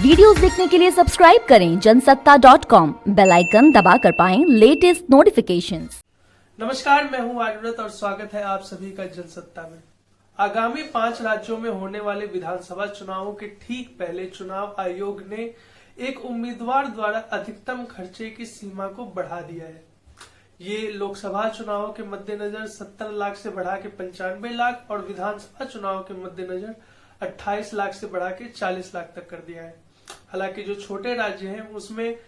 Videos देखने के लिए सब्सक्राइब करें जनसत्ता.com, बेल आइकन दबाकर पाएं लेटेस्ट नोटिफिकेशंस। नमस्कार, मैं हूं आयुर्वेद और स्वागत है आप सभी का जनसत्ता में। आगामी 5 राज्यों में होने वाले विधानसभा चुनावों के ठीक पहले चुनाव आयोग ने एक उम्मीदवार द्वारा अधिकतम खर्चे की सीमा को बढ़ा दिया है। ये लोकसभा चुनावों के मद्देनजर 70 लाख से बढ़ा के 95 लाख और विधानसभा चुनाव के मद्देनजर 28 लाख से बढ़ा के 40 लाख तक कर दिया है। हालांकि जो छोटे राज्य हैं उसमें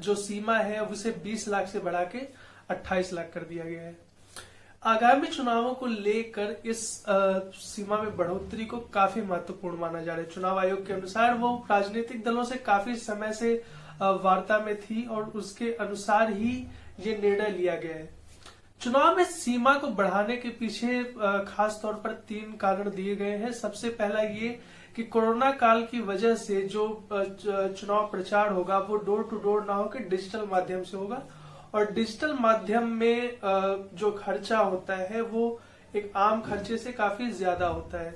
जो सीमा है उसे 20 लाख से बढ़ा के 28 लाख कर दिया गया है। आगामी चुनावों को लेकर इस सीमा में बढ़ोतरी को काफी महत्वपूर्ण माना जा रहा है। चुनाव आयोग के अनुसार वो राजनीतिक दलों से काफी समय से वार्ता में थी और उसके अनुसार ही ये निर्णय लिया गया है। चुनाव में सीमा को बढ़ाने के पीछे खास तौर पर 3 कारण दिए गए हैं। सबसे पहला ये कि कोरोना काल की वजह से जो चुनाव प्रचार होगा वो डोर टू डोर ना होकर डिजिटल माध्यम से होगा और डिजिटल माध्यम में जो खर्चा होता है वो एक आम खर्चे से काफी ज्यादा होता है।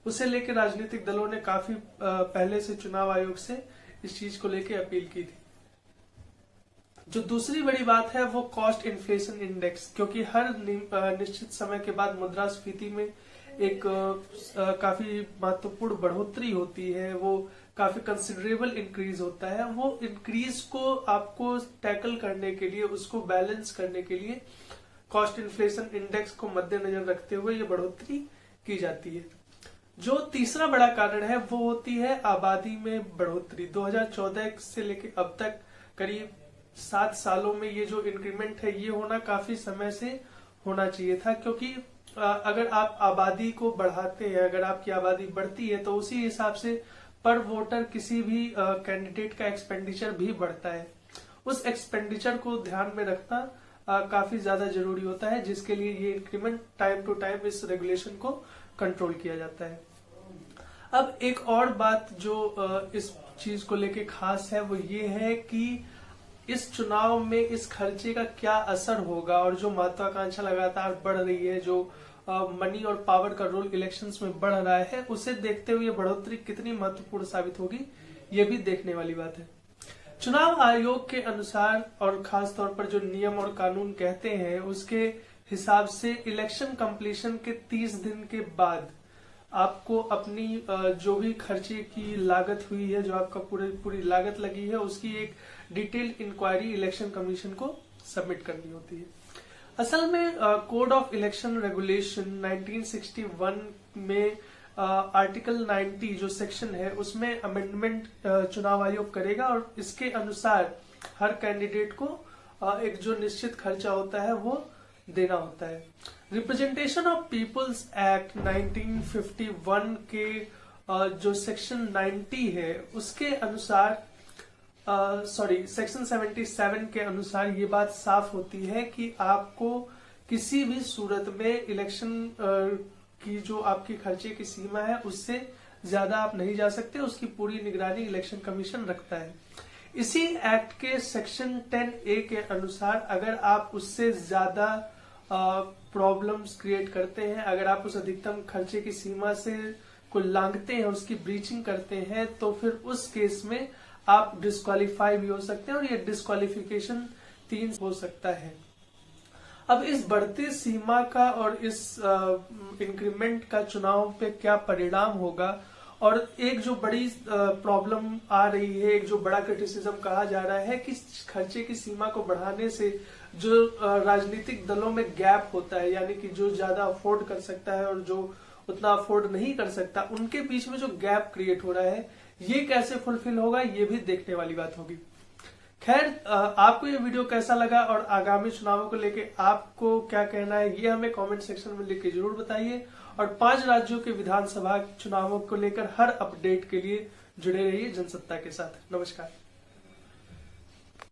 उसे लेकर राजनीतिक दलों ने काफी पहले से चुनाव आयोग से इस चीज को लेकर अपील की थी। जो दूसरी बड़ी बात है वो कॉस्ट इन्फ्लेशन इंडेक्स, क्योंकि हर निश्चित समय के बाद मुद्रास्फीति में एक काफी महत्वपूर्ण बढ़ोतरी होती है, वो काफी कंसिडरेबल इंक्रीज होता है। वो इंक्रीज को आपको टैकल करने के लिए, उसको बैलेंस करने के लिए कॉस्ट इन्फ्लेशन इंडेक्स को मद्देनजर रखते हुए ये बढ़ोतरी की जाती है। जो तीसरा बड़ा कारण है वो होती है आबादी में बढ़ोतरी। 2014 से लेकर अब तक करीब 7 सालों में ये जो इंक्रीमेंट है ये होना काफी समय से होना चाहिए था, क्योंकि अगर आप आबादी को बढ़ाते हैं, अगर आपकी आबादी बढ़ती है तो उसी हिसाब से पर वोटर किसी भी कैंडिडेट का एक्सपेंडिचर भी बढ़ता है। उस एक्सपेंडिचर को ध्यान में रखना काफी ज्यादा जरूरी होता है, जिसके लिए ये इंक्रीमेंट टाइम टू टाइम इस रेगुलेशन को कंट्रोल किया जाता है। अब एक और बात जो इस चीज को लेके खास है वो ये है कि इस चुनाव में इस खर्चे का क्या असर होगा और जो महत्वाकांक्षा लगातार बढ़ रही है, जो मनी और पावर का रोल इलेक्शंस में बढ़ रहा है, उसे देखते हुए बढ़ोतरी कितनी महत्वपूर्ण साबित होगी ये भी देखने वाली बात है। चुनाव आयोग के अनुसार और खास तौर पर जो नियम और कानून कहते हैं उसके हिसाब से इलेक्शन कंप्लीशन के 30 दिन के बाद आपको अपनी जो भी खर्चे की लागत हुई है, जो आपका पूरी लागत लगी है, उसकी एक डिटेल्ड इंक्वायरी इलेक्शन कमीशन को सबमिट करनी होती है। असल में कोड ऑफ इलेक्शन रेगुलेशन 1961 में आर्टिकल 90 जो सेक्शन है उसमें अमेंडमेंट चुनाव आयोग करेगा और इसके अनुसार हर कैंडिडेट को एक जो निश्चित खर्चा होता है वो देना होता है। रिप्रेजेंटेशन ऑफ पीपल्स एक्ट 1951 के जो सेक्शन 90 है उसके अनुसार सेक्शन 77 के अनुसार ये बात साफ होती है कि आपको किसी भी सूरत में इलेक्शन की जो आपकी खर्चे की सीमा है उससे ज्यादा आप नहीं जा सकते। उसकी पूरी निगरानी इलेक्शन कमीशन रखता है। इसी एक्ट के सेक्शन 10A के अनुसार अगर आप उससे ज्यादा प्रॉब्लम्स क्रिएट करते हैं, अगर आप उस अधिकतम खर्चे की सीमा से को लांघते हैं, उसकी ब्रीचिंग करते हैं, तो फिर उस केस में आप डिस्क्वालीफाई भी हो सकते हैं और ये डिस्क्वालिफिकेशन 3 हो सकता है। अब इस बढ़ती सीमा का और इस इंक्रीमेंट का चुनाव पे क्या परिणाम होगा, और एक जो बड़ी प्रॉब्लम आ रही है, एक जो बड़ा क्रिटिसिज्म कहा जा रहा है कि खर्चे की सीमा को बढ़ाने से जो राजनीतिक दलों में गैप होता है, यानी कि जो ज्यादा अफोर्ड कर सकता है और जो उतना अफोर्ड नहीं कर सकता, उनके बीच में जो गैप क्रिएट हो रहा है ये कैसे फुलफिल होगा ये भी देखने वाली बात होगी। खैर, आपको ये वीडियो कैसा लगा और आगामी चुनावों को लेके आपको क्या कहना है ये हमें कमेंट सेक्शन में लिख के जरूर बताइए और 5 राज्यों के विधानसभा चुनावों को लेकर हर अपडेट के लिए जुड़े रहिए जनसत्ता के साथ। नमस्कार।